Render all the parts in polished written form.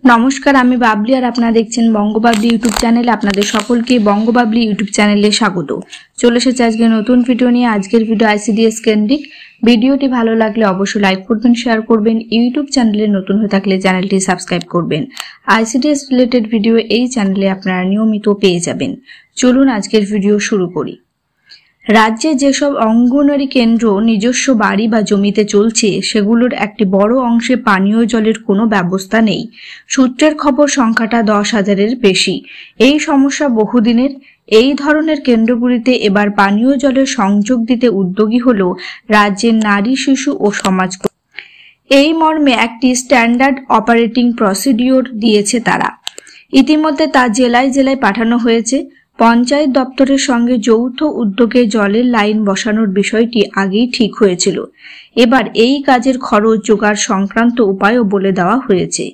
নমস্কার, আমি বাবলি আর আপনারা দেখছেন বঙ্গবাবলি ইউটিউব চ্যানেলে। আপনাদের সকলকে বঙ্গবাবলি ইউটিউব চ্যানেলে স্বাগত। চলে এসেছে আজকে নতুন ভিডিও নিয়ে। আজকের ভিডিও আইসিডিএস কেন্দ্রিক। ভিডিওটি ভালো লাগলে অবশ্যই লাইক করবেন, শেয়ার করবেন। ইউটিউব চ্যানেলে নতুন হয়ে থাকলে চ্যানেলটি সাবস্ক্রাইব করবেন। আইসিডিএস রিলেটেড ভিডিও এই চ্যানেলে আপনারা নিয়মিত পেয়ে যাবেন। চলুন আজকের ভিডিও শুরু করি। রাজ্যে যেসব অঙ্গনওয়াড়ি কেন্দ্র নিজস্ব বাড়ি বা জমিতে চলছে, সেগুলোর একটি বড় অংশে পানীয় জলের কোনো ব্যবস্থা নেই। সূত্রের খবর সংখ্যাটা 10,000-এর বেশি। এই সমস্যা বহুদিনের। এই ধরনের কেন্দ্রগুলিতে এবার পানীয় জলের সংযোগ দিতে উদ্যোগী হল রাজ্যের নারী, শিশু ও সমাজ। এই মর্মে একটি স্ট্যান্ডার্ড অপারেটিং প্রসিডিওর দিয়েছে তারা। ইতিমধ্যে তা জেলায় জেলায় পাঠানো হয়েছে। পঞ্চায়েত দপ্তরের সঙ্গে যৌথ উদ্যোগে জলের লাইন বসানোর বিষয়টি আগেই ঠিক হয়েছিল। এবার এই কাজের খরচ জোগাড় সংক্রান্ত উপায়ও বলে দেওয়া হয়েছে।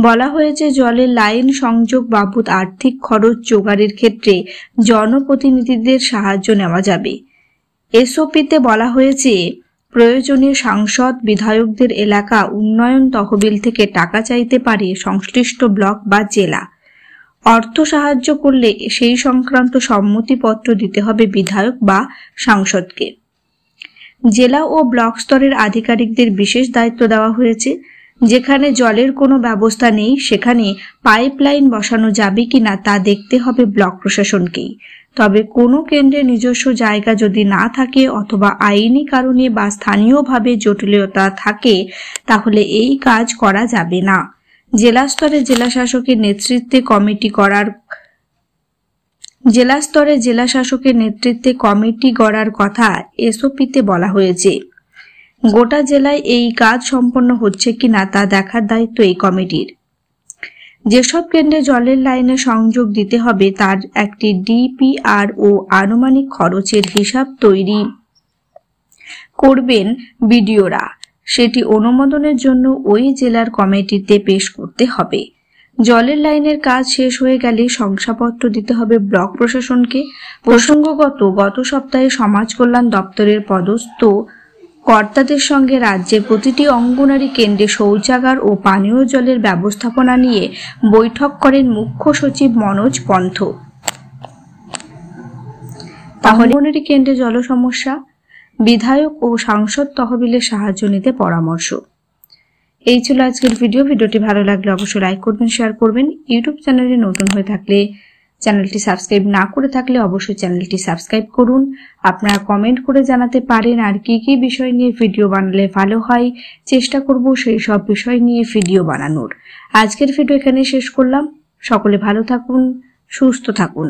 বলা হয়েছে, জলের লাইন সংযোগ বাবদ আর্থিক খরচ জোগাড়ের ক্ষেত্রে জনপ্রতিনিধিদের সাহায্য নেওয়া যাবে। এসওপিতে বলা হয়েছে, প্রয়োজনীয় সাংসদ, বিধায়কদের এলাকা উন্নয়ন তহবিল থেকে টাকা চাইতে পারে সংশ্লিষ্ট ব্লক বা জেলা। অর্থ সাহায্য করলে সেই সংক্রান্ত সম্মতিপত্র দিতে হবে বিধায়ক বা সাংসদকে। জেলা ও ব্লক স্তরের আধিকারিকদের বিশেষ দায়িত্ব দেওয়া হয়েছে। যেখানে জলের কোনো ব্যবস্থা নেই, সেখানে পাইপলাইন বসানো যাবে কিনা তা দেখতে হবে ব্লক প্রশাসনকেই। তবে কোনো কেন্দ্রের নিজস্ব জায়গা যদি না থাকে অথবা আইনি কারণে বা স্থানীয়ভাবে জটিলতা থাকে, তাহলে এই কাজ করা যাবে না। জেলা স্তরে জেলা শাসকের নেতৃত্বে কমিটি গড়ার কথা এসওপিতে বলা হয়েছে। গোটা জেলায় এই কাজ সম্পন্ন হচ্ছে কিনা তা দেখার দায়িত্ব এই কমিটির। যেসব কেন্দ্রে জলের লাইনে সংযোগ দিতে হবে তার একটি ডিপিআর ও আনুমানিক খরচের হিসাব তৈরি করবেন বিডিওরা। সেটি অনুমোদনের জন্য ওই জেলার কমিটিতে পেশ করতে হবে। জলের লাইনের কাজ শেষ হয়ে গেলে শংসাপত্র দিতে হবে ব্লক প্রশাসনকে। প্রসঙ্গগত, গত সপ্তাহে সমাজ কল্যাণ দপ্তরের পদস্থ কর্তাদের সঙ্গে রাজ্যের প্রতিটি অঙ্গনওয়াড়ি কেন্দ্রে শৌচাগার ও পানীয় জলের ব্যবস্থাপনা নিয়ে বৈঠক করেন মুখ্য সচিব মনোজ পন্থ। তাহলে অঙ্গনওয়াড়ি কেন্দ্রে জল সমস্যা, বিধায়ক ও সাংসদ তহবিলের সাহায্য নিতে পরামর্শ। এই ছিল আজকের ভিডিও। ভিডিওটি ভালো লাগলে অবশ্যই লাইক করবেন, শেয়ার করবেন। ইউটিউব চ্যানেলে নতুন হয়ে থাকলে চ্যানেলটি সাবস্ক্রাইব না করে থাকলে অবশ্যই চ্যানেলটি সাবস্ক্রাইব করুন। আপনারা কমেন্ট করে জানাতে পারেন আর কি কি বিষয় নিয়ে ভিডিও বানালে ভালো হয়। চেষ্টা করব সেই সব বিষয় নিয়ে ভিডিও বানানোর। আজকের ভিডিও এখানে শেষ করলাম। সকলে ভালো থাকুন, সুস্থ থাকুন।